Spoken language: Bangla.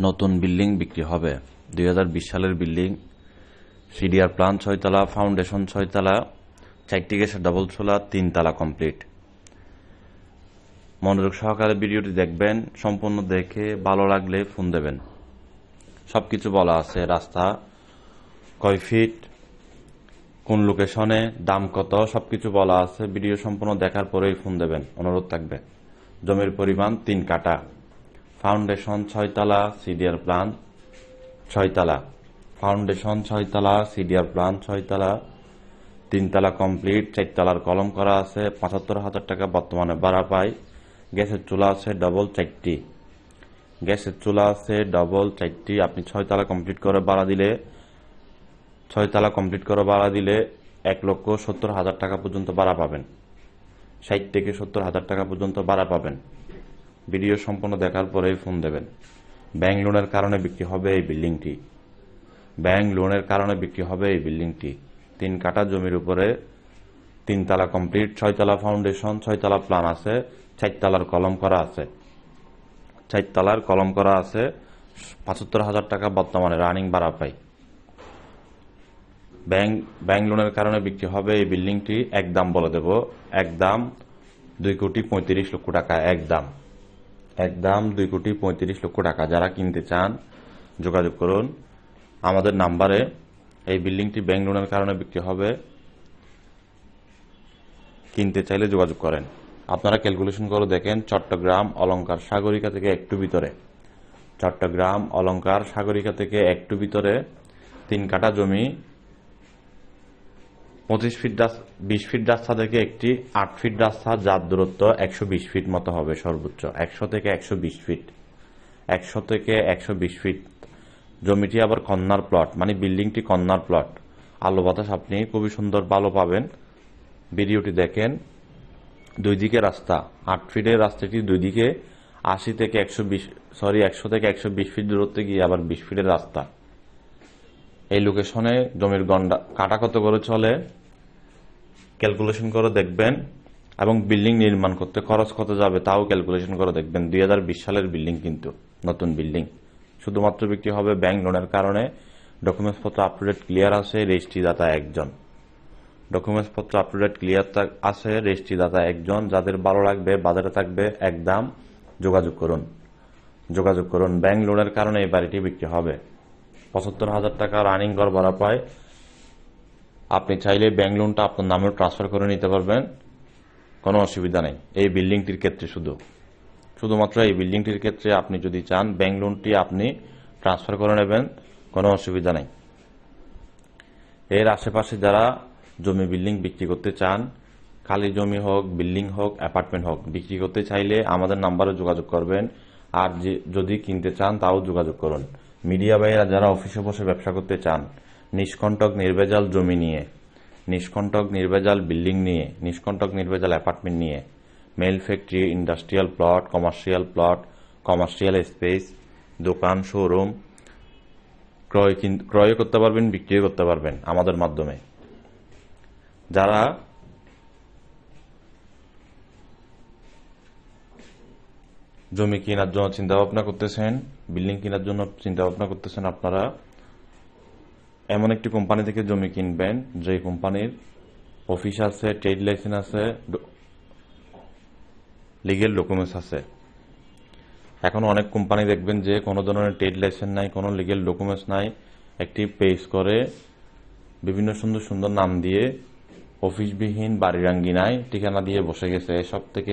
নতুন বিল্ডিং বিক্রি হবে 2020 সালের বিল্ডিং। সিডিআর প্ল্যান 6 তলা, ফাউন্ডেশন 6 তলা, 4টি গ্যাসের ডাবল চুলা, 3 তলা কমপ্লিট। মনোযোগ সহকারে ভিডিওটি দেখবেন, সম্পূর্ণ দেখে ভালো লাগলে ফোন দেবেন। সবকিছু বলা আছে, রাস্তা কয় ফিট, কোন লোকেশনে, দাম কত, সবকিছু বলা আছে। ভিডিও সম্পূর্ণ দেখার পরেই ফোন দেবেন, অনুরোধ থাকবে। জমির পরিমাণ 3 কাঠা, ফাউন্ডেশন 6 তলা, সিডিআর প্ল্যান 6 তলা, ফাউন্ডেশন 6 তলা, সিডিআর প্ল্যান 6 তলা, 3 তলা কমপ্লিট। 4 তলার কলম করা আছে। 75,000 টাকা বর্তমানে ভাড়া পায়। গ্যাসের চুলা আছে ডবল 4টি, গ্যাসের চুলা আছে ডবল 4টি। আপনি 6 তলা কমপ্লিট করে ভাড়া দিলে 6 তলা কমপ্লিট করে ভাড়া দিলে 1,70,000 টাকা পর্যন্ত ভাড়া পাবেন। 60 থেকে 70,000 টাকা পর্যন্ত ভাড়া পাবেন। ভিডিও সম্পূর্ণ দেখার পরেই ফোন দেবেন। ব্যাংক লোনের কারণে বিক্রি হবে এই বিল্ডিংটি। ব্যাংক লোনের কারণে বিক্রি হবে এই বিল্ডিংটি। 3 কাঠা জমির উপরে 3 তলা কমপ্লিট, 6 তলা ফাউন্ডেশন, 6 তলা প্ল্যান আছে, 4 তলার কলম করা আছে। 4 তলার কলম করা আছে। 75,000 টাকা বর্তমানে রানিং ভাড়া পাই। ব্যাংক লোনের কারণে বিক্রি হবে এই বিল্ডিংটি। একদম বলে দেব, একদম 2,35,00,000 টাকা। একদম 2,35,00,000 টাকা। যারা কিনতে চান যোগাযোগ করুন আমাদের নাম্বারে। এই বিল্ডিংটি ব্যাংক লোনের কারণে বিক্রি হবে। কিনতে চাইলে যোগাযোগ করেন। আপনারা ক্যালকুলেশন করে দেখেন, চট্টগ্রাম অলঙ্কার সাগরিকা থেকে একটু ভিতরে, চট্টগ্রাম অলঙ্কার সাগরিকা থেকে একটু ভিতরে 3 কাঠা জমি, 20 ফিট রাস্তা থেকে একটি 8 ফিট রাস্তা, যার দূরত্ব 120 ফিট মতো হবে সর্বোচ্চ। 100 থেকে 120 ফিট, 100 থেকে 120 ফিট। জমিটি আবার কর্নার প্লট, মানে বিল্ডিংটি কর্নার প্লট। আলো বাতাস আপনি খুবই সুন্দর ভালো পাবেন। ভিডিওটি দেখেন। 2 দিকে রাস্তা, 8 ফিটের রাস্তাটি 2 দিকে 100 থেকে 120 ফিট দূরত্বে গিয়ে আবার 20 ফিটের রাস্তা। এই লোকেশনে জমির গন্ডা কাটা কত করে চলে ক্যালকুলেশন করে দেখবেন, এবং বিল্ডিং নির্মাণ করতে খরচ কত যাবে তাও ক্যালকুলেশন করে দেখবেন। 2020 সালের বিল্ডিং, কিন্তু নতুন বিল্ডিং। শুধুমাত্র বিক্রি হবে ব্যাংক লোনের কারণে। ডকুমেন্টস পত্র আপ টু ডেট ক্লিয়ার আছে, রেজিস্ট্রি দাতা একজন। ডকুমেন্টস পত্র আপ টু ডেট ক্লিয়ার আছে, রেজিস্ট্রি দাতা একজন। যাদের ভালো লাগবে, বাজারে থাকবে, একদম যোগাযোগ করুন। ব্যাংক লোনের কারণে এই বাড়িটি বিক্রি হবে। 75,000 টাকা রানিং ঘর ভাড়া পায়। আপনি চাইলে ব্যাংক লোনটা আপনার নামেও ট্রান্সফার করে নিতে পারবেন, কোনো অসুবিধা নেই। এই বিল্ডিংটির ক্ষেত্রে শুধুমাত্র এই বিল্ডিংটির ক্ষেত্রে আপনি যদি চান ব্যাংক লোনটি আপনি ট্রান্সফার করে নেবেন, কোনো অসুবিধা নেই। এর আশেপাশে যারা জমি বিল্ডিং বিক্রি করতে চান, খালি জমি হোক, বিল্ডিং হোক, অ্যাপার্টমেন্ট হোক, বিক্রি করতে চাইলে আমাদের নাম্বারে যোগাযোগ করবেন। আর যদি কিনতে চান তাও যোগাযোগ করুন। মিডিয়া ভাইয়েরা যারা অফিসে বসে ব্যবসা করতে চান, নিষ্কণ্টক নির্ভেজাল জমি নিয়ে, নিষ্কণ্টক নির্ভেজাল বিল্ডিং নিয়ে, নিষ্কণ্টক নির্ভেজাল অ্যাপার্টমেন্ট নিয়ে, mill factory, industrial plot, commercial space, দোকান, শোরুম ক্রয় করতে পারবেন, বিক্রি করতে পারবেন আমাদের মাধ্যমে। যারা জমি কেনার জন্য চিন্তা ভাবনা করতেছেন, বিল্ডিং কেনার জন্য চিন্তা ভাবনা করতেছেন, আপনারা এমন একটি কোম্পানি থেকে জমি কিনবেন যে কোম্পানির অফিস আছে, ট্রেড লাইসেন্স আছে, লিগেল ডকুমেন্টস আছে। এখন অনেক কোম্পানি দেখবেন যে কোনো ধরনের ট্রেড লাইসেন্স নাই, কোনো লিগেল ডকুমেন্টস নাই, একটি পেজ করে বিভিন্ন সুন্দর সুন্দর নাম দিয়ে অফিসবিহীন বাড়ির আঙ্গিনায় ঠিকানা দিয়ে বসে গেছে। এসব থেকে